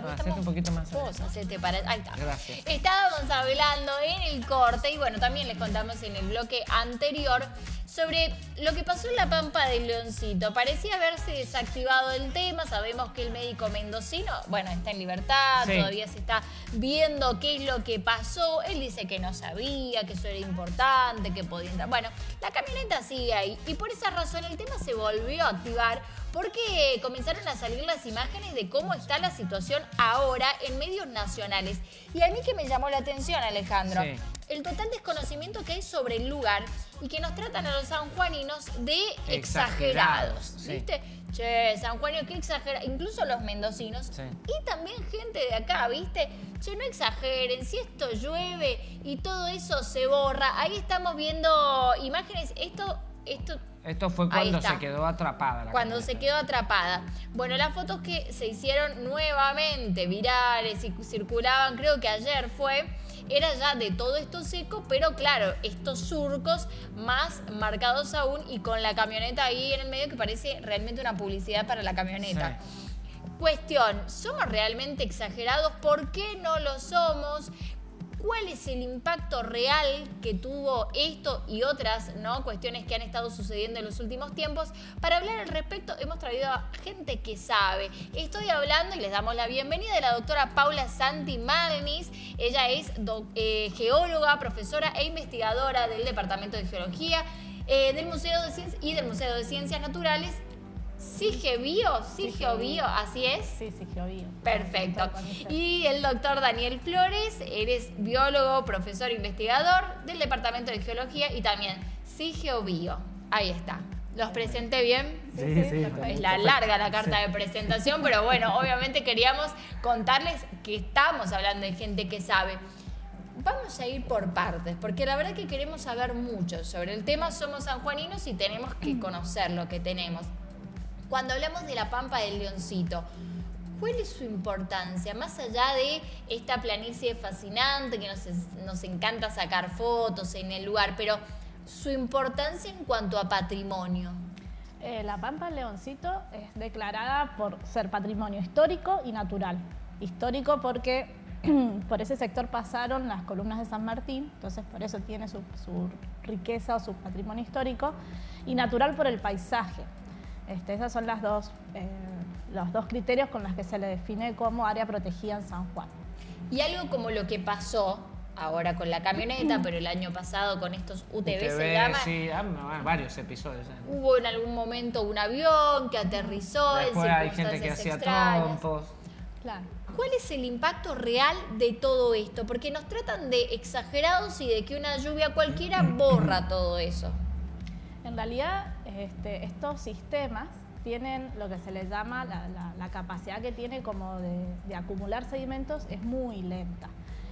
porque estamos un poquito más. vos, hacete para... Ahí está. Gracias. Estábamos hablando en el corte y bueno, también les contamos en el bloque anterior sobre lo que pasó en la Pampa del Leoncito. Parecía haberse desactivado el tema. Sabemos que el médico mendocino, bueno, está en libertad, sí. Todavía se está viendo qué es lo que pasó. Él dice que no sabía, que eso era importante, que podía entrar. Bueno, la camioneta sigue ahí y por esa razón el tema se volvió a activar porque comenzaron a salir las imágenes de cómo está la situación ahora en medios nacionales. Y a mí que me llamó la atención, Alejandro, sí. el total desconocimiento que hay sobre el lugar y que nos tratan a los sanjuaninos de exagerados. ¿Viste? Sí. Che, San Juanio, qué exagera. Incluso los mendocinos Sí. y también gente de acá, ¿viste? Che, no exageren, si esto llueve y todo eso se borra. Ahí estamos viendo imágenes. Esto fue cuando se quedó atrapada. Cuando se quedó atrapada. Bueno, las fotos que se hicieron nuevamente virales y circulaban, creo que ayer fue, era ya de todo esto seco, pero claro, estos surcos más marcados aún y con la camioneta ahí en el medio que parece realmente una publicidad para la camioneta. Sí. Cuestión, ¿somos realmente exagerados? ¿Por qué no lo somos? ¿Cuál es el impacto real que tuvo esto y otras cuestiones que han estado sucediendo en los últimos tiempos? Para hablar al respecto hemos traído a gente que sabe. Estoy hablando y les damos la bienvenida de la doctora Paula Santi Malnis. Ella es geóloga, profesora e investigadora del Departamento de Geología del Museo de Ciencias y del Museo de Ciencias Naturales. ¿Sigebio? ¿Sigebio? ¿Así es? Sí, Sigebio. Perfecto. Y el doctor Daniel Flores, eres biólogo, profesor e investigador del Departamento de Geología y también Sigebio. Ahí está. ¿Los presenté bien? Sí. Es larga la carta de presentación, pero bueno, obviamente queríamos contarles que estamos hablando de gente que sabe. Vamos a ir por partes, porque la verdad que queremos saber mucho sobre el tema. Somos sanjuaninos y tenemos que conocer lo que tenemos. Cuando hablamos de la Pampa del Leoncito, ¿cuál es su importancia? Más allá de esta planicie fascinante que nos encanta sacar fotos en el lugar, pero su importancia en cuanto a patrimonio. La Pampa del Leoncito es declarada por ser patrimonio histórico y natural. Histórico porque por ese sector pasaron las columnas de San Martín, entonces por eso tiene su riqueza o su patrimonio histórico, y natural por el paisaje. Esos son los dos criterios con los que se le define como área protegida en San Juan. Y algo como lo que pasó ahora con la camioneta, pero el año pasado con estos UTV se llama. Sí, varios episodios. Hubo en algún momento un avión que aterrizó en Después hay circunstancias gente que hacía extrañas. trompos. Claro. ¿Cuál es el impacto real de todo esto? Porque nos tratan de exagerados y de que una lluvia cualquiera borra todo eso. En realidad, estos sistemas tienen lo que se les llama la capacidad que tiene como de acumular sedimentos es muy lenta.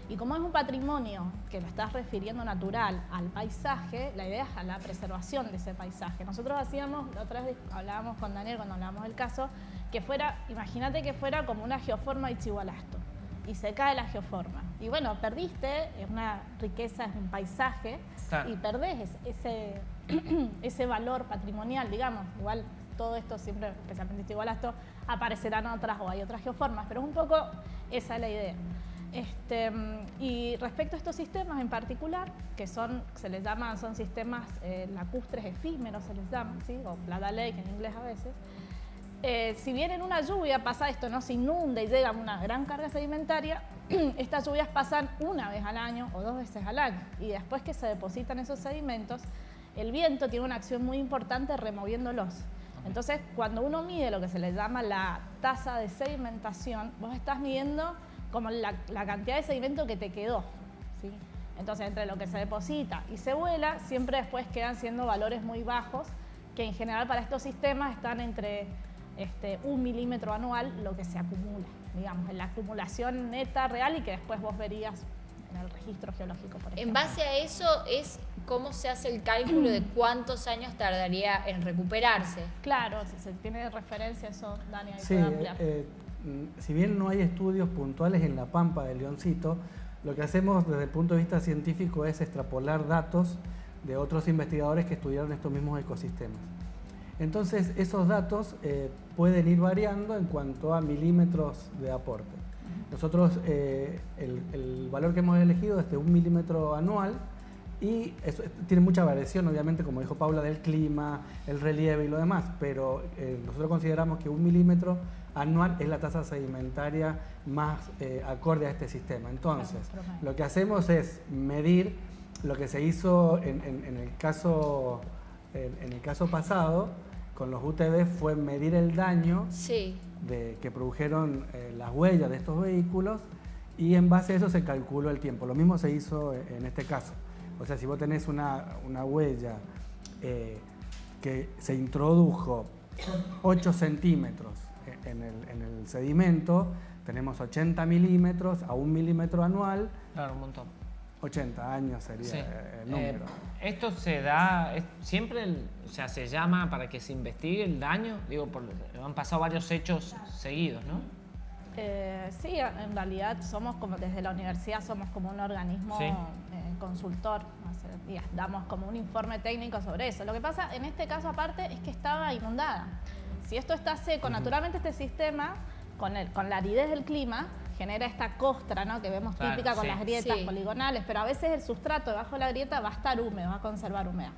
Y como es un patrimonio que lo estás refiriendo natural al paisaje, la idea es a la preservación de ese paisaje. Nosotros hacíamos, la otra vez hablábamos con Daniel cuando hablábamos del caso, que fuera, imagínate que fuera como una geoforma de Itzigualasto y se cae la geoforma. Y bueno, perdiste, es una riqueza, es un paisaje, claro, y perdés ese valor patrimonial, digamos. Igual todo esto siempre, especialmente Itzigualasto, aparecerán otras o hay otras geoformas, pero es un poco esa es la idea. Y respecto a estos sistemas en particular, que son sistemas lacustres efímeros, se les llama, ¿sí? O plata lake en inglés a veces. Si bien en una lluvia pasa esto, no se inunda y llega una gran carga sedimentaria, estas lluvias pasan una vez al año o 2 veces al año. Y después que se depositan esos sedimentos, el viento tiene una acción muy importante removiéndolos. Entonces, cuando uno mide lo que se le llama la tasa de sedimentación, vos estás midiendo como la cantidad de sedimento que te quedó, ¿sí? Entonces, entre lo que se deposita y se vuela, siempre después quedan siendo valores muy bajos, que en general para estos sistemas están entre 1 milímetro anual lo que se acumula, digamos, en la acumulación neta real y que después vos verías en el registro geológico, por ejemplo. En base a eso es cómo se hace el cálculo de cuántos años tardaría en recuperarse. Claro, si se tiene de referencia eso, Dani, ahí sí, puede ampliar. Si bien no hay estudios puntuales en la Pampa del Leoncito, lo que hacemos desde el punto de vista científico es extrapolar datos de otros investigadores que estudiaron estos mismos ecosistemas. Entonces, esos datos pueden ir variando en cuanto a milímetros de aporte. Nosotros, el valor que hemos elegido es de 1 milímetro anual, y eso tiene mucha variación, obviamente, como dijo Paula, del clima, el relieve y lo demás, pero nosotros consideramos que 1 milímetro anual es la tasa sedimentaria más acorde a este sistema. Entonces, lo que hacemos es medir lo que se hizo en el caso pasado con los UTV, fue medir el daño que produjeron las huellas de estos vehículos, y en base a eso se calculó el tiempo. Lo mismo se hizo en este caso. O sea, si vos tenés una huella que se introdujo 8 centímetros en el sedimento, tenemos 80 milímetros a 1 milímetro anual. Claro, un montón. 80 años sería el número. Esto se da siempre, o sea, se llama para que se investigue el daño. Digo, han pasado varios hechos seguidos, ¿no? Sí, en realidad somos como desde la universidad somos como un organismo consultor, y damos como un informe técnico sobre eso. Lo que pasa en este caso aparte es que estaba inundada. Si esto está seco, naturalmente este sistema con la aridez del clima genera esta costra, ¿no?, que vemos típica con las grietas poligonales, pero a veces el sustrato debajo de la grieta va a estar húmedo, va a conservar humedad.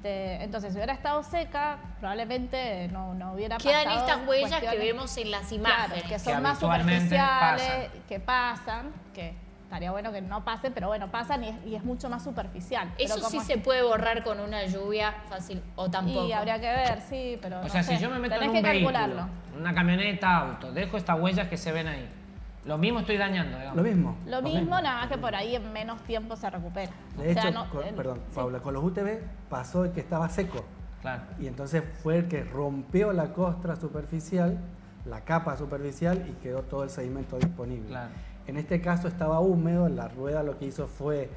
Entonces, si hubiera estado seca, probablemente no hubiera pasado. Quedan estas huellas que vemos en las imágenes. Claro, que son más superficiales, que pasan, que estaría bueno que no pasen, pero bueno, pasan y es mucho más superficial. Eso sí se puede borrar con una lluvia fácil o tampoco. Y habría que ver, sí, pero o sea, si yo me meto en un vehículo, una camioneta, auto, dejo estas huellas que se ven ahí, lo mismo estoy dañando, digamos. Lo mismo, nada más que por ahí en menos tiempo se recupera. De hecho, Paula, con los UTV pasó que estaba seco. Claro. Y entonces fue el que rompió la costra superficial, la capa superficial, y quedó todo el sedimento disponible. Claro. En este caso estaba húmedo, la rueda lo que hizo fue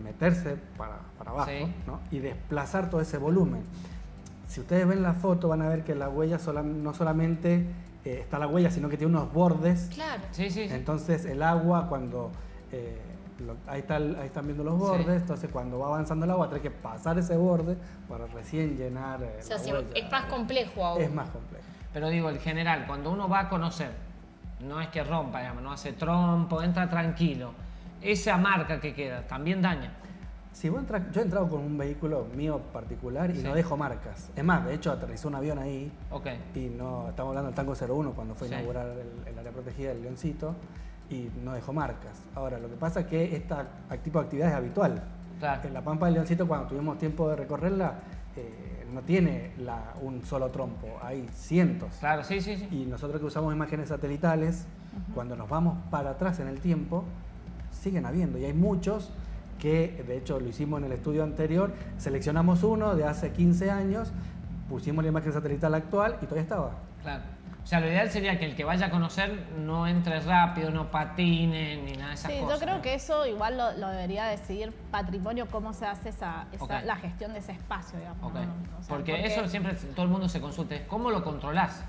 meterse para abajo, ¿no?, y desplazar todo ese volumen. Si ustedes ven la foto van a ver que la huella no solamente está la huella, sino que tiene unos bordes. Claro. Sí. Entonces el agua cuando... ahí están viendo los bordes, entonces cuando va avanzando el agua tiene que pasar ese borde para recién llenar la huella. Es más complejo aún. Es más complejo. Pero digo, en general, cuando uno va a conocer, no es que rompa, digamos, no hace trompo, entra tranquilo, esa marca que queda también daña. Si yo he entrado con un vehículo mío particular y no dejo marcas. Es más, de hecho aterrizó un avión ahí. Y no, estamos hablando del Tango 01 cuando fue a inaugurar el área protegida del Leoncito, y no dejó marcas. Ahora, lo que pasa es que este tipo de actividad es habitual. Claro. En la Pampa del Leoncito, cuando tuvimos tiempo de recorrerla, no tiene un solo trompo, hay cientos. Claro, sí. Y nosotros que usamos imágenes satelitales, cuando nos vamos para atrás en el tiempo, siguen habiendo. Y hay muchos que, de hecho, lo hicimos en el estudio anterior, seleccionamos uno de hace 15 años, pusimos la imagen satelital actual y todavía estaba. Claro. O sea, lo ideal sería que el que vaya a conocer no entre rápido, no patine, ni nada de esas cosas. Sí, yo creo que eso igual lo debería decidir Patrimonio, cómo se hace la gestión de ese espacio, digamos. ¿No? O sea, porque eso siempre todo el mundo se consulta, es ¿cómo lo controlás?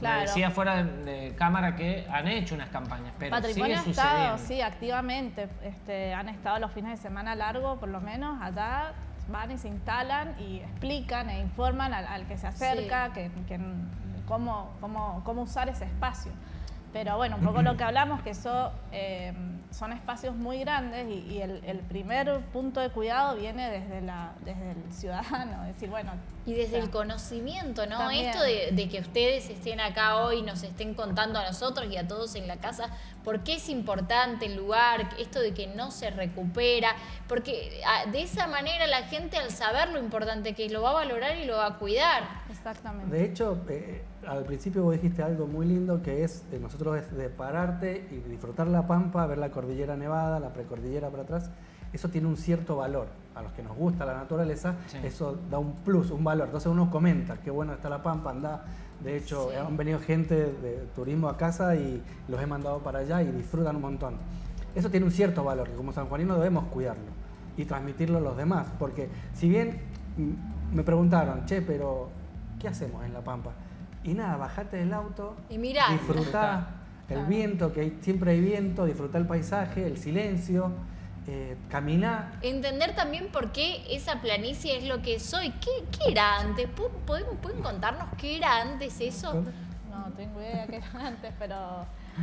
Claro. Me decía fuera de cámara que han hecho unas campañas, pero Patrimonio sigue ha estado, sucediendo. activamente. Han estado los fines de semana largo, por lo menos, allá van y se instalan y explican e informan al que se acerca cómo usar ese espacio. Pero bueno, un poco lo que hablamos, que eso son espacios muy grandes y el primer punto de cuidado viene desde el ciudadano, es decir, bueno... Y desde el conocimiento, ¿no? También. Esto de que ustedes estén acá hoy, nos estén contando a nosotros y a todos en la casa por qué es importante el lugar, esto de que no se recupera, porque de esa manera la gente, al saber lo importante que es, lo va a valorar y lo va a cuidar. Exactamente. De hecho, al principio vos dijiste algo muy lindo, que es nosotros es de pararte y disfrutar la Pampa, ver la cordillera nevada, la precordillera para atrás. Eso tiene un cierto valor. A los que nos gusta la naturaleza, eso da un plus, un valor. Entonces uno comenta, qué bueno está la Pampa, anda. De hecho, han venido gente de turismo a casa y los he mandado para allá y disfrutan un montón. Eso tiene un cierto valor, que como sanjuaninos debemos cuidarlo y transmitirlo a los demás. Porque si bien me preguntaron, pero ¿qué hacemos en la Pampa? Y nada, bajate del auto y mirá, disfrutá el viento, que siempre hay viento, disfrutá el paisaje, el silencio, caminar. Entender también por qué esa planicie es lo que es hoy. ¿Qué era antes? ¿Pueden contarnos qué era antes eso? No tengo idea qué era antes, pero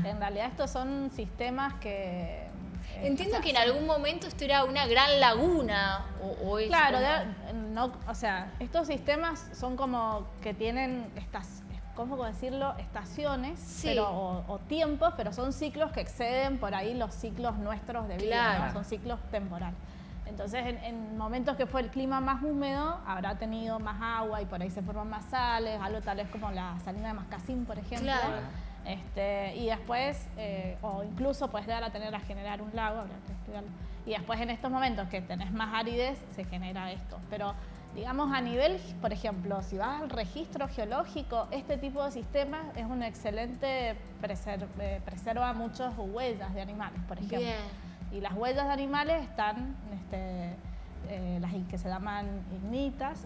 En realidad estos son sistemas que... Entiendo o sea, que en algún momento esto era una gran laguna o es claro, como- no, o sea, estos sistemas son como que tienen estas, ¿cómo decirlo? Estaciones, Sí. pero, o tiempos, pero son ciclos que exceden por ahí los ciclos nuestros de vida, Claro. ¿no? Son ciclos temporales. Entonces, en momentos que fue el clima más húmedo, habrá tenido más agua y por ahí se forman más sales, algo tal vez como la salina de Mascasín, por ejemplo. Claro. Y después, o incluso puedes llegar a generar un lago, habría que estudiarlo. Y después en estos momentos que tenés más aridez, se genera esto. Pero digamos a nivel, por ejemplo, si vas al registro geológico, este tipo de sistemas es un excelente, preserva muchas huellas de animales, por ejemplo. Bien. Y las huellas de animales están, las que se llaman ignitas,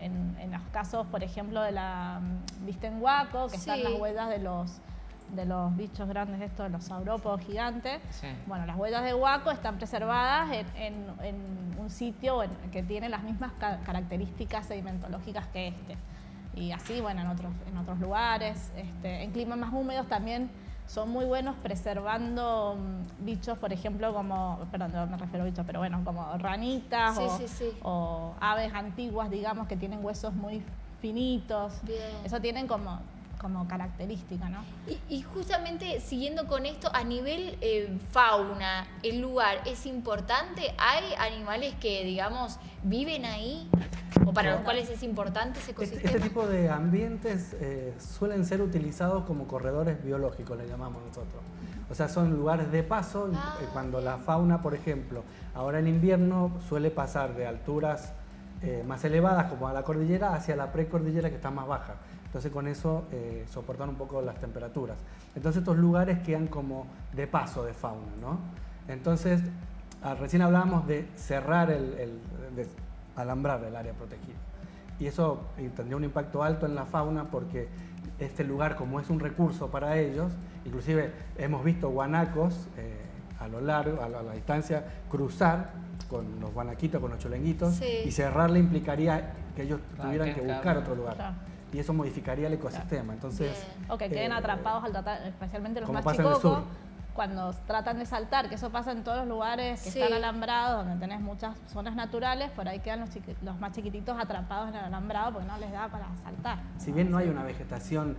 en los casos, por ejemplo, de la viste en Huaco, que están Sí. las huellas de los bichos grandes estos, de los saurópodos gigantes. Sí. Bueno, las huellas de Huaco están preservadas en un sitio que tiene las mismas características sedimentológicas que este. Y así, bueno, en otros lugares. En climas más húmedos también son muy buenos preservando bichos, por ejemplo, perdón, no me refiero a bichos, pero bueno, como ranitas Sí. o aves antiguas, digamos, que tienen huesos muy finitos. Bien. Eso tienen como característica, ¿no? Y justamente siguiendo con esto, a nivel fauna, el lugar es importante. ¿Hay animales que, digamos, viven ahí? ¿O para los cuales es importante ese ecosistema? Este tipo de ambientes suelen ser utilizados como corredores biológicos, le llamamos nosotros. O sea, son lugares de paso. Cuando la fauna, por ejemplo, ahora en invierno suele pasar de alturas más elevadas, como a la cordillera, hacia la precordillera, que está más baja. Entonces con eso soportan un poco las temperaturas. Entonces estos lugares quedan como de paso de fauna, ¿no? Entonces, recién hablábamos de cerrar de alambrar el área protegida. Y eso tendría un impacto alto en la fauna porque este lugar, como es un recurso para ellos, inclusive hemos visto guanacos a lo largo, a la distancia, cruzar con los guanaquitos, con los cholenguitos, Sí. y cerrarle implicaría que ellos Claro, tuvieran que buscar otro lugar. Claro. Y eso modificaría el ecosistema. Entonces, Bien. O que queden atrapados al tratar, especialmente los como más pasa en el chicocos, sur. cuando tratan de saltar, que eso pasa en todos los lugares que Sí. están alambrados, donde tenés muchas zonas naturales, por ahí quedan los más chiquititos atrapados en el alambrado porque no les da para saltar. si bien no hay una vegetación,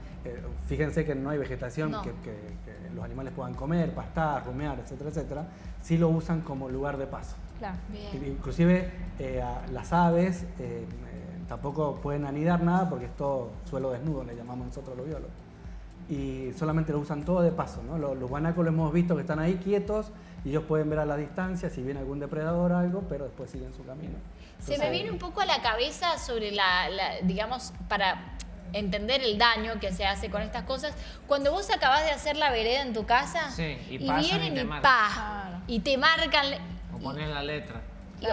fíjense que no hay vegetación No. que los animales puedan comer, pastar, rumear, etcétera, etcétera, sí lo usan como lugar de paso. Claro. Bien. Inclusive las aves tampoco pueden anidar nada porque es todo suelo desnudo, le llamamos nosotros los biólogos. Y solamente lo usan todo de paso, ¿no? Los guanacos lo hemos visto que están ahí quietos y ellos pueden ver a la distancia si viene algún depredador o algo, pero después siguen su camino. Se me Entonces, viene un poco a la cabeza sobre digamos, para entender el daño que se hace con estas cosas. Cuando vos acabás de hacer la vereda en tu casa Sí, y y pasan vienen y te y marcan. pa, Claro. y te marcan O poner la letra.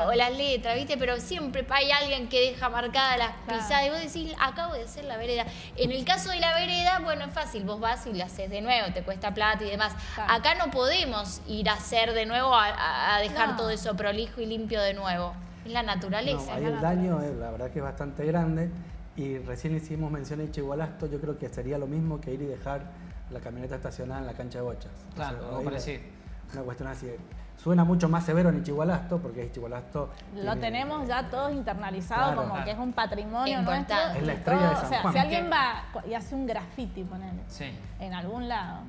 o las letras, ¿viste? Pero siempre hay alguien que deja marcadas las Claro. pisadas y vos decís, acabo de hacer la vereda. En el caso de la vereda, bueno, es fácil, vos vas y la haces de nuevo, te cuesta plata y demás. Claro. Acá no podemos ir a hacer de nuevo, a dejar No. todo eso prolijo y limpio de nuevo. Es la naturaleza. no, ahí el daño la verdad que es bastante grande. Y recién hicimos mención a Ichigualasto, yo creo que sería lo mismo que ir y dejar la camioneta estacionada en la cancha de bochas. Claro, algo ahí parecido. Una cuestión así. Suena mucho más severo en Ichigualasto, porque Ichigualasto Lo tenemos ya todos internalizado Claro. como que es un patrimonio Importante. nuestro. Es la y estrella de San o sea, Juan. si alguien va y hace un graffiti, ponele, Sí. en algún lado,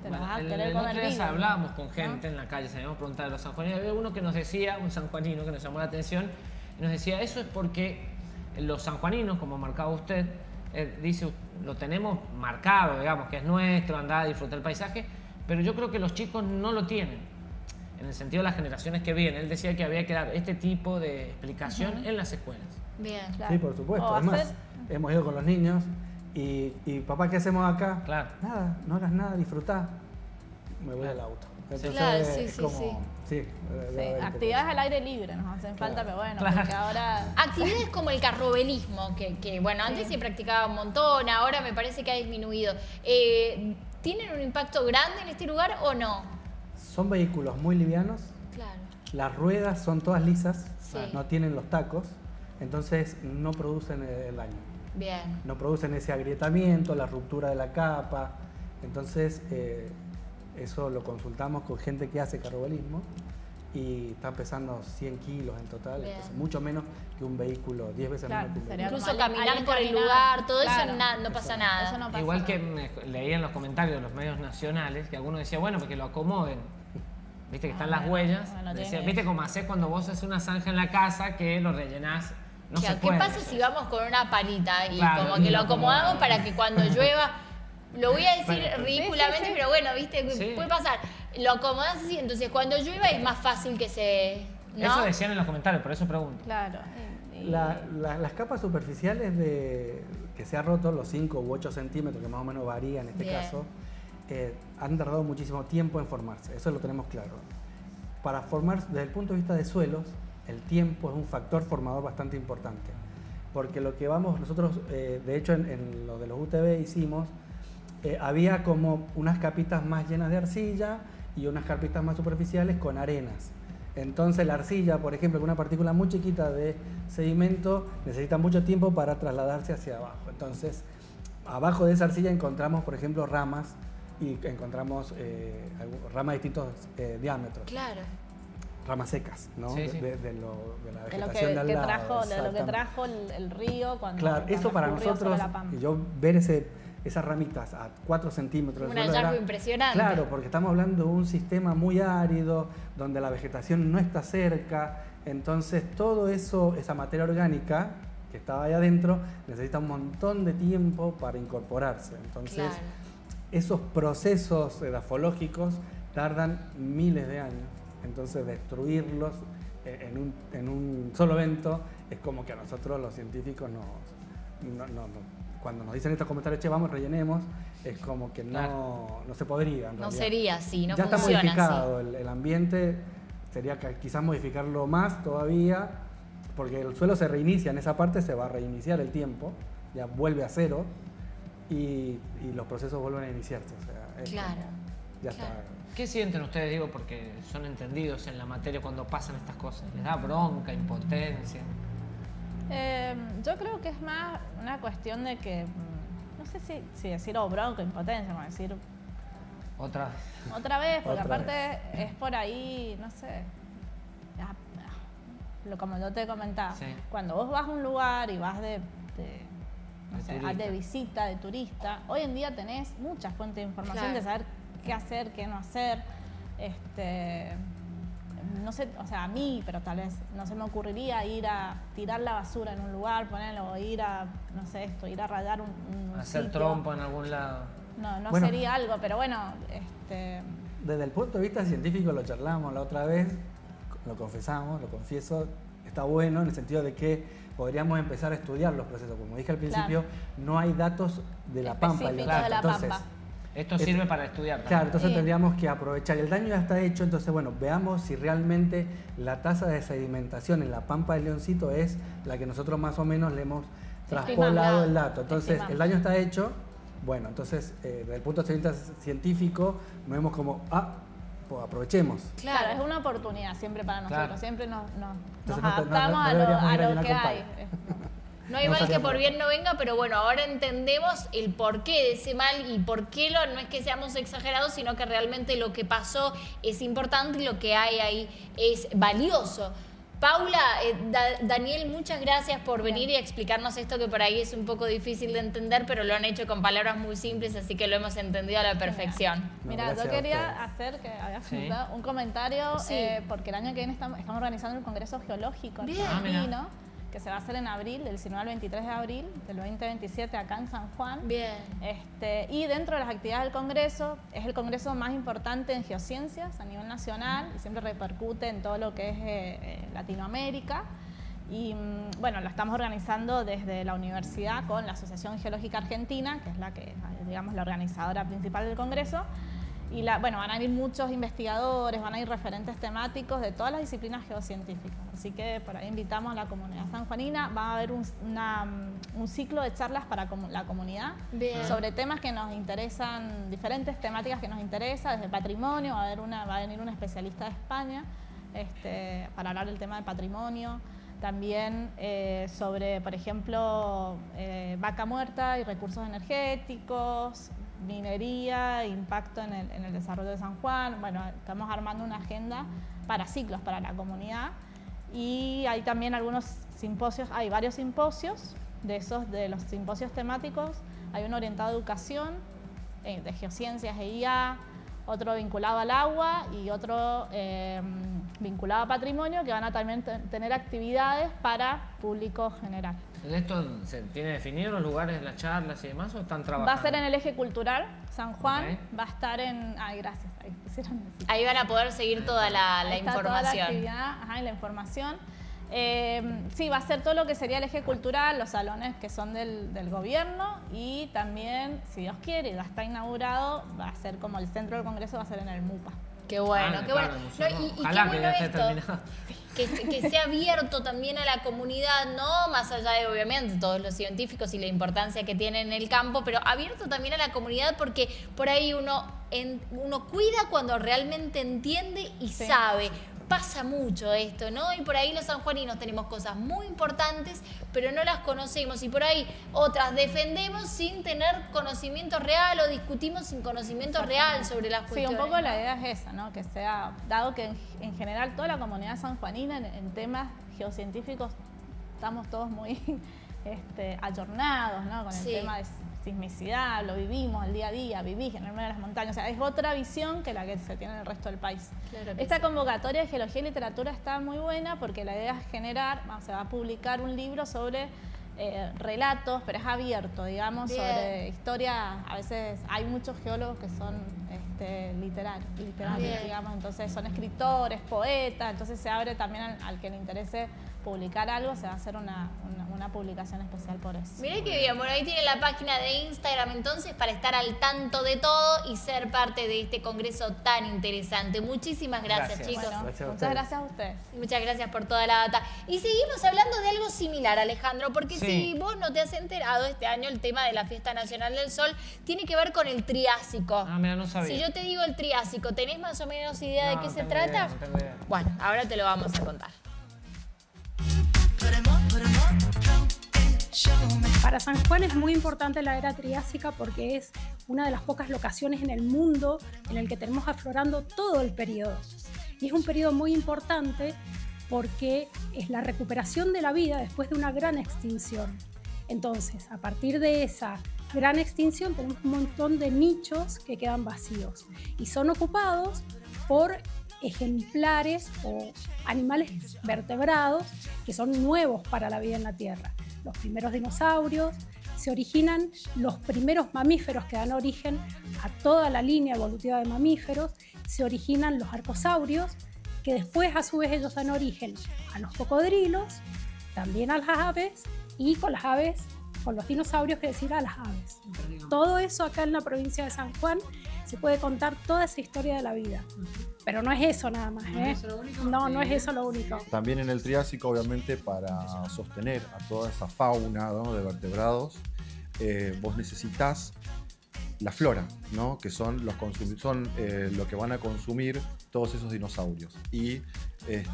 te lo Bueno, vas a el querer otro comer día vivo, hablábamos ¿no? con gente en la calle, sabíamos preguntar a los sanjuaninos. Había uno que nos decía, un sanjuanino que nos llamó la atención, y nos decía, eso es porque los sanjuaninos, como marcaba usted, dice, lo tenemos marcado, digamos, que es nuestro, andar a disfrutar el paisaje, pero yo creo que los chicos no lo tienen, en el sentido de las generaciones que vienen. Él decía que había que dar este tipo de explicación en las escuelas. Bien. Claro. Sí, por supuesto. O Además, hacer- hemos ido con los niños y papá, ¿qué hacemos acá? Claro. Nada, no hagas nada, disfrutá. Me voy al auto. Entonces, Claro, sí, es sí, como, sí. sí, Sí, debe haber un poco actividades de al aire libre nos hacen falta, Claro. pero bueno, Claro. porque ahora... Actividades como el carrobelismo, que bueno, antes se practicaba un montón, ahora me parece que ha disminuido. ¿Tienen un impacto grande en este lugar o no? eso. Son vehículos muy livianos, Claro. las ruedas son todas lisas, Sí. no tienen los tacos, entonces no producen el daño. Bien. No producen ese agrietamiento, la ruptura de la capa. Entonces, eso lo consultamos con gente que hace carbolismo y está pesando 100 kilos en total, Bien. entonces mucho menos que un vehículo, 10 veces Claro, menos que un sería vehículo. Incluso como caminar alguien por el caminar, lugar, todo claro. eso no pasa nada. Eso no pasa Igual nada. que leía en los comentarios de los medios nacionales que algunos decían, bueno, porque lo acomoden. Viste que están las bueno, huellas. bueno, Decía, tiene- viste como haces cuando vos haces una zanja en la casa que lo rellenás. No Claro, se ¿qué puede. pasa si vamos con una palita y Claro, como que y lo lo acomodamos acomodamos. para que cuando llueva, lo voy a decir Bueno, ridículamente, sí, sí. pero bueno, viste, Sí. puede pasar. Lo acomodás así, entonces cuando llueva es más fácil que se... ¿no? Eso decían en los comentarios, por eso pregunto. Claro. y- Las capas superficiales que se ha roto, los 5 u 8 centímetros, que más o menos varía en este Bien. caso, han tardado muchísimo tiempo en formarse, eso lo tenemos claro. Para formarse, desde el punto de vista de suelos, el tiempo es un factor formador bastante importante. Porque lo que nosotros, de hecho en lo de los UTV hicimos, había como unas capitas más llenas de arcilla y unas capitas más superficiales con arenas. Entonces la arcilla, por ejemplo, con una partícula muy chiquita de sedimento, necesita mucho tiempo para trasladarse hacia abajo. Entonces, abajo de esa arcilla encontramos, por ejemplo, ramas y encontramos ramas de distintos diámetros, Claro. ramas secas, ¿no? Sí, sí. De la de lo vegetación que, de al que lado. trajo, de lo que exactamente. trajo el río cuando Claro, cuando eso para escurrió sobre nosotros, la Pampa. y yo ver esas ramitas a 4 centímetros Un del suelo hallazgo era- impresionante. Claro, porque estamos hablando de un sistema muy árido, donde la vegetación no está cerca, entonces todo eso, esa materia orgánica que estaba ahí adentro, necesita un montón de tiempo para incorporarse. Entonces, Claro. esos procesos edafológicos tardan miles de años. Entonces, destruirlos en un solo evento es como que a nosotros los científicos cuando nos dicen estos comentarios, che, vamos, rellenemos, es como que Claro. no se podría. En No realidad. sería así, no Ya está funciona modificado así. el ambiente, sería quizás modificarlo más todavía, porque el suelo se reinicia, en esa parte se va a reiniciar el tiempo, ya vuelve a cero y los procesos vuelven a iniciarse. O sea, es Claro, como- ya claro. está. ¿Qué sienten ustedes, digo, porque son entendidos en la materia cuando pasan estas cosas? ¿Les da bronca, impotencia? Yo creo que es más una cuestión de que, no sé si decir bronca, impotencia, como decir Otra vez. otra vez, porque Otra aparte es por ahí, no sé, como yo te comentaba, Sí. cuando vos vas a un lugar y vas no De sé, turista. de visita, de turista, hoy en día tenés muchas fuentes de información Claro. de saber qué hacer, qué no hacer. No sé, o sea, a mí, pero tal vez no se me ocurriría ir a tirar la basura en un lugar, ponerlo, o ir a, no sé, ir a rayar un Hacer sitio. trompo en algún lado. No Bueno. sería algo, pero bueno, Desde el punto de vista científico lo charlamos la otra vez, lo confesamos, lo confieso, está bueno en el sentido de que podríamos empezar a estudiar los procesos. Como dije al principio, no hay datos de la Pampa. Específicos Leonardo. de la Entonces, Pampa. Esto sirve para estudiar también. Claro, entonces Sí. tendríamos que aprovechar. El daño ya está hecho, entonces bueno, veamos si realmente la tasa de sedimentación en la Pampa del Leoncito es la que nosotros más o menos le hemos traspolado el dato. Entonces, Estimamos. el daño está hecho. Bueno, entonces, desde el punto de vista científico, nos vemos como, pues aprovechemos. claro, es una oportunidad siempre para nosotros, Claro. siempre nos Entonces, adaptamos no a deberíamos ir a lo llenar que con hay. palo. No hay No mal que salíamos. por bien no venga, pero bueno, ahora entendemos el porqué de ese mal y por qué no es que seamos exagerados, sino que realmente lo que pasó es importante y lo que hay ahí es valioso. Paula, Daniel, muchas gracias por venir y explicarnos esto que por ahí es un poco difícil de entender, pero lo han hecho con palabras muy simples, así que lo hemos entendido a la perfección. No, Mira, gracias yo a quería ustedes. hacer que habías Sí. comentado un comentario, Sí. porque el año que viene estamos organizando el Congreso Geológico Bien. Argentino, que se va a hacer en abril, del 19 al 23 de abril del 2027 acá en San Juan. Bien. Y dentro de las actividades del Congreso, es el Congreso más importante en geociencias a nivel nacional y siempre repercute en todo lo que es Latinoamérica. Y bueno, lo estamos organizando desde la universidad con la Asociación Geológica Argentina, que es la que, digamos, la organizadora principal del Congreso. Y bueno, van a ir muchos investigadores, van a ir referentes temáticos de todas las disciplinas geocientíficas. Así que por ahí invitamos a la comunidad sanjuanina. Va a haber un ciclo de charlas para la comunidad Bien. sobre temas que nos interesan, diferentes temáticas que nos interesan, desde patrimonio, va a venir un especialista de España para hablar del tema de patrimonio. También sobre, por ejemplo, vaca muerta y recursos energéticos. minería, impacto en el desarrollo de San Juan. Bueno, estamos armando una agenda para ciclos, para la comunidad. Y hay también algunos simposios, hay varios simposios, de los simposios temáticos, hay uno orientado a educación, de geociencias e IA, otro vinculado al agua y otro vinculado a patrimonio, que van a también tener actividades para público general. ¿Esto se tiene definido los lugares de las charlas y demás o están trabajando? Va a ser en el eje cultural, San Juan, Okay. va a estar en... Ay, gracias, ahí quisieron decir. Ahí van a poder seguir toda la Ahí está información. toda la actividad, y la información. Sí, va a ser todo lo que sería el eje cultural, los salones que son del gobierno, y también, si Dios quiere, y ya está inaugurado, va a ser como el centro del Congreso, va a ser en el MUPA. Qué bueno, qué bueno. No, y Ojalá qué que bueno ya esté esto, terminado. que sea abierto también a la comunidad, ¿no? Más allá de, obviamente, todos los científicos y la importancia que tienen en el campo, pero abierto también a la comunidad, porque por ahí uno cuida cuando realmente entiende y Sí. sabe. Pasa mucho esto, ¿no? Y por ahí los sanjuaninos tenemos cosas muy importantes, pero no las conocemos. Y por ahí otras defendemos sin tener conocimiento real o discutimos sin conocimiento real sobre las Sí, cuestiones. un poco ¿no? la idea es esa, ¿no? Que sea, dado que en general toda la comunidad sanjuanina en temas geocientíficos estamos todos muy ayornados, ¿no? Con el Sí. tema de sismicidad, lo vivimos el día a día, vivís en el medio de las montañas. O sea, es otra visión que la que se tiene en el resto del país. Claro que Esta sí. convocatoria de Geología y Literatura está muy buena porque la idea es generar, se va a publicar un libro sobre relatos, pero es abierto, digamos, Bien. sobre historia. A veces hay muchos geólogos que son literarios, Bien. digamos, entonces son escritores, poetas, entonces se abre también al que le interese publicar algo, se va a hacer una publicación especial por eso. Mirá que bien, bueno, ahí tiene la página de Instagram entonces para estar al tanto de todo y ser parte de este congreso tan interesante. Muchísimas gracias, Gracias. chicos. Bueno, Gracias a muchas ustedes. gracias a ustedes. Y muchas gracias por toda la data. Y seguimos hablando de algo similar, Alejandro, porque Sí. si vos no te has enterado, este año el tema de la Fiesta Nacional del Sol tiene que ver con el Triásico. Ah, mira, no sabía. Si yo te digo el Triásico, ¿tenés más o menos idea de No, qué no se tengo trata? idea, no tengo idea. Bueno, ahora te lo vamos a contar. Para San Juan es muy importante la era triásica porque es una de las pocas locaciones en el mundo en el que tenemos aflorando todo el periodo. Y es un periodo muy importante porque es la recuperación de la vida después de una gran extinción. Entonces, a partir de esa gran extinción tenemos un montón de nichos que quedan vacíos y son ocupados por ejemplares o animales vertebrados que son nuevos para la vida en la Tierra. Los primeros dinosaurios, se originan los primeros mamíferos que dan origen a toda la línea evolutiva de mamíferos, se originan los arcosaurios, que después a su vez ellos dan origen a los cocodrilos, también a las aves y con las aves, con los dinosaurios, que decir a las aves. Todo eso acá en la provincia de San Juan se puede contar toda esa historia de la vida. Pero no es eso nada más, ¿eh? No es eso lo único. También en el Triásico, obviamente, para sostener a toda esa fauna, ¿no?, de vertebrados, vos necesitas la flora, ¿no?, que son lo que van a consumir todos esos dinosaurios. Y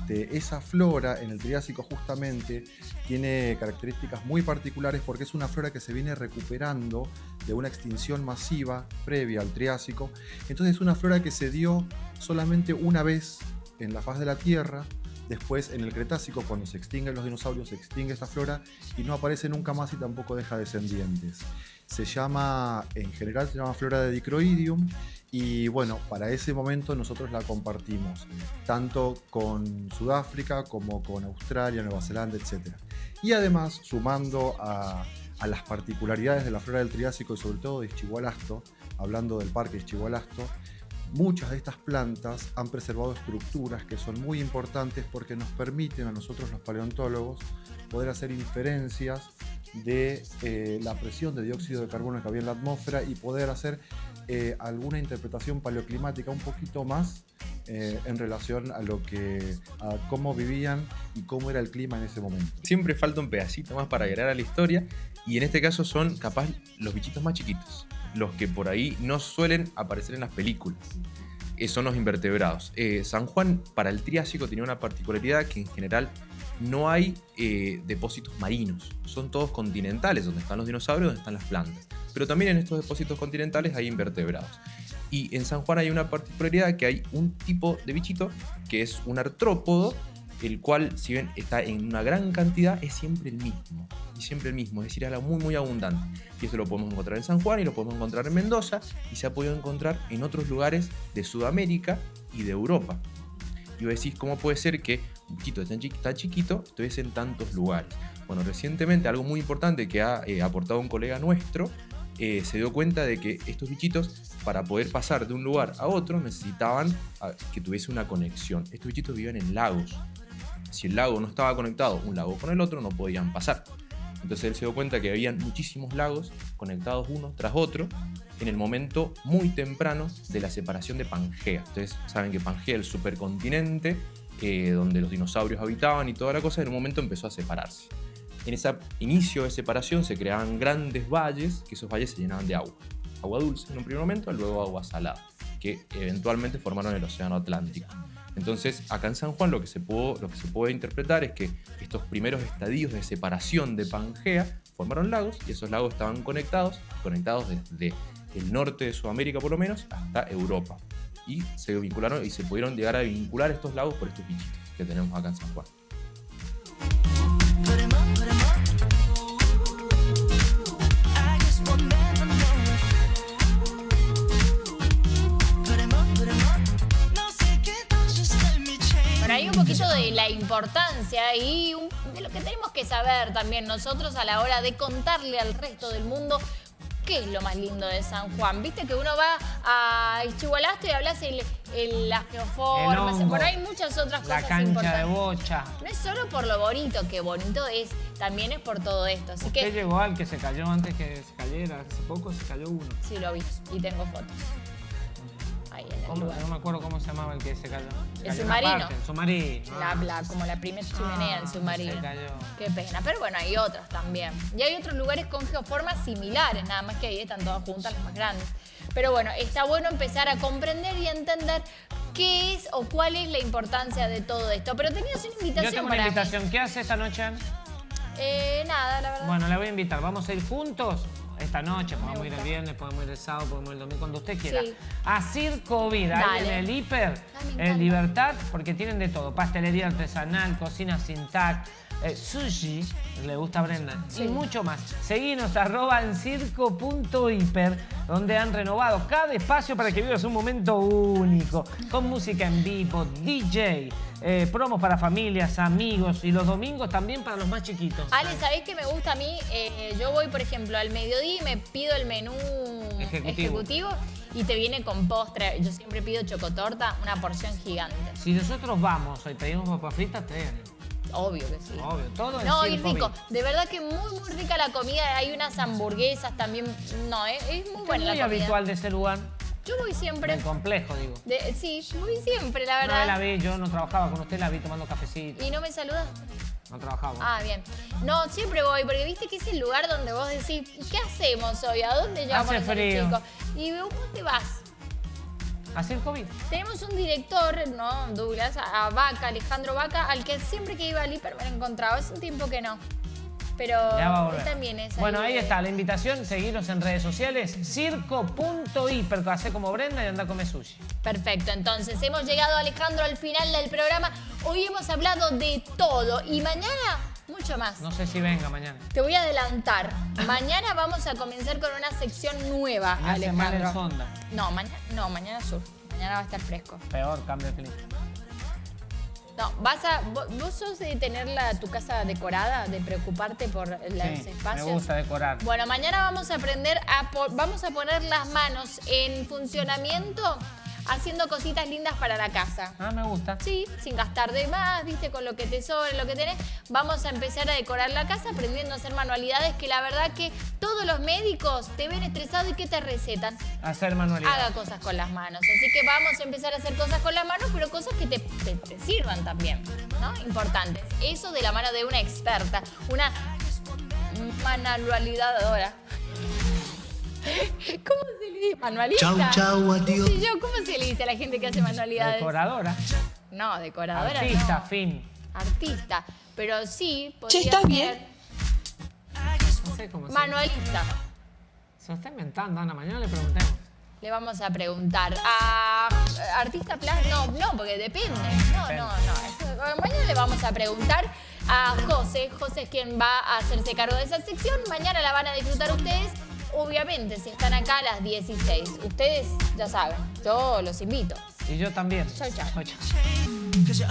esa flora en el Triásico justamente tiene características muy particulares porque es una flora que se viene recuperando de una extinción masiva previa al Triásico. Entonces es una flora que se dio solamente una vez en la faz de la Tierra. Después, en el Cretácico, cuando se extinguen los dinosaurios, se extingue esta flora y no aparece nunca más y tampoco deja descendientes. En general se llama flora de Dicroidium y bueno, para ese momento nosotros la compartimos, tanto con Sudáfrica como con Australia, Nueva Zelanda, etc. Y además, sumando a las particularidades de la flora del Triásico y sobre todo de Ischigualasto, hablando del parque Ischigualasto, muchas de estas plantas han preservado estructuras que son muy importantes porque nos permiten a nosotros los paleontólogos poder hacer inferencias de la presión de dióxido de carbono que había en la atmósfera y poder hacer alguna interpretación paleoclimática un poquito más en relación a cómo vivían y cómo era el clima en ese momento. Siempre falta un pedacito más para agregar a la historia y en este caso son capaz los bichitos más chiquitos, los que por ahí no suelen aparecer en las películas. Son los invertebrados. San Juan para el Triásico tenía una particularidad que en general no hay depósitos marinos. Son todos continentales, donde están los dinosaurios, donde están las plantas. Pero también en estos depósitos continentales hay invertebrados. Y en San Juan hay una particularidad, que hay un tipo de bichito que es un artrópodo, el cual, si bien está en una gran cantidad, es siempre el mismo. Y siempre el mismo, es decir, es algo muy, muy abundante. Y eso lo podemos encontrar en San Juan y lo podemos encontrar en Mendoza, y se ha podido encontrar en otros lugares de Sudamérica y de Europa. Y vos decís, ¿cómo puede ser que un bichito tan chiquito estuviese en tantos lugares? Bueno, recientemente algo muy importante que ha aportado un colega nuestro, se dio cuenta de que estos bichitos, para poder pasar de un lugar a otro, necesitaban que tuviese una conexión. Estos bichitos vivían en lagos. Si el lago no estaba conectado un lago con el otro, no podían pasar. Entonces él se dio cuenta que había muchísimos lagos conectados uno tras otro en el momento muy temprano de la separación de Pangea. Ustedes saben que Pangea, el supercontinente donde los dinosaurios habitaban y toda la cosa, en un momento empezó a separarse. En ese inicio de separación se creaban grandes valles, que esos valles se llenaban de agua. Agua dulce en un primer momento, luego agua salada, que eventualmente formaron el océano Atlántico. Entonces, acá en San Juan lo que se puede interpretar es que estos primeros estadios de separación de Pangea formaron lagos, y esos lagos estaban conectados desde el norte de Sudamérica por lo menos hasta Europa. Y se vincularon y se pudieron llegar a vincular estos lagos por estos bichitos que tenemos acá en San Juan. Hay un poquito de la importancia y de lo que tenemos que saber también nosotros a la hora de contarle al resto del mundo qué es lo más lindo de San Juan. Viste que uno va a Ixigualasto y hablas las geoformas, por ahí muchas otras cosas la cancha importantes. de bocha. No es solo por lo bonito, que bonito es, también es por todo esto. Así Usted que llegó al que se cayó antes que se cayera, hace poco se cayó uno. sí lo vi y tengo fotos. Ahí en el lugar. No me acuerdo cómo se llamaba el que se cayó. El submarino. El submarino. Como la primera chimenea, el submarino. Se cayó. Qué pena, pero bueno, hay otras también. Y hay otros lugares con geoformas similares, nada más que ahí están todas juntas las más grandes. Pero bueno, está bueno empezar a comprender y a entender qué es o cuál es la importancia de todo esto. Pero tenías una invitación Yo tengo una para mí. invitación. ¿Qué hace esta noche, Ana? Nada, la verdad. Bueno, la voy a invitar. Vamos a ir juntos esta noche. Podemos ir el gusta. viernes, podemos ir el sábado, podemos ir el domingo, cuando usted quiera. Sí. A Circo Vida, ahí en Dale. el Hiper, me encanta. Libertad, porque tienen de todo. Pastelería artesanal, cocina sin tac, sushi, le gusta a Brenda, Sí. y mucho más. Seguinos en circo.hiper, donde han renovado cada espacio para que vivas un momento único, con música en vivo, DJ, promos para familias, amigos, y los domingos también para los más chiquitos. Ale, ¿sabés qué me gusta a mí? Yo voy, por ejemplo, al mediodía y me pido el menú ejecutivo y te viene con postre. Yo siempre pido chocotorta, una porción gigante. Si nosotros vamos y pedimos papas fritas, traen. Obvio que sí. Obvio, todo en No, y Circo rico. Vida. De verdad que muy, muy rica la comida. Hay unas hamburguesas también. No, es muy buena Es muy la comida. habitual de ese lugar, Yo voy siempre. del complejo, digo. Sí, voy siempre, la Una vez la verdad. vi, yo no trabajaba con usted, la vi tomando cafecito. ¿Y no me saludas? No trabajaba. Ah, bien. No, siempre voy, porque viste que es el lugar donde vos decís, ¿qué hacemos hoy? ¿A dónde llevamos Hace a los frío. chicos? Y vos te vas. A Circo Vida. Tenemos un director, ¿no? Douglas, a Vaca, Alejandro Vaca, al que siempre que iba al hiper me lo encontraba. Es un tiempo que no. Pero Ya va a volver. él también es. Bueno, ahí de- está la invitación. Seguinos en redes sociales. Circo.hiper, hace como Brenda y anda a comer sushi. Perfecto, entonces hemos llegado, Alejandro, al final del programa. Hoy hemos hablado de todo y mañana mucho más. No sé si venga mañana. Te voy a adelantar. Mañana vamos a comenzar con una sección nueva, Me hace mal el Alejandro. sonda. Mañana sur. Mañana va a estar fresco. Peor, cambio de clima. No, vos sos de tener tu casa decorada, de preocuparte por los Sí, espacios. me gusta decorar. Bueno, mañana vamos a aprender vamos a poner las manos en funcionamiento haciendo cositas lindas para la casa. Ah, me gusta. Sí, sin gastar de más, viste, con lo que te sobra, lo que tenés. Vamos a empezar a decorar la casa aprendiendo a hacer manualidades que la verdad que todos los médicos te ven estresado y que te recetan. Hacer manualidad. Haga cosas con las manos. Así que vamos a empezar a hacer cosas con las manos, pero cosas que te sirvan también, ¿no? Importantes. Eso de la mano de una experta, una manualidadora. ¿Cómo se le dice? ¿Manualista? Chau, chau, adiós. No sé yo, ¿cómo se le dice a la gente que hace manualidades? Decoradora. No, decoradora Artista, no. fin. Artista. Pero sí, Che, podría ¿estás ser bien? No sé cómo se... manualista. Se lo está inventando, Ana. Mañana le preguntemos. Le vamos a preguntar. ¿A artista plástico? No, porque depende. No. Mañana le vamos a preguntar a José. José es quien va a hacerse cargo de esa sección. Mañana la van a disfrutar ustedes. Obviamente, si están acá a las 16. Ustedes ya saben, yo los invito. Y yo también. Chau, chau. Chau, chau.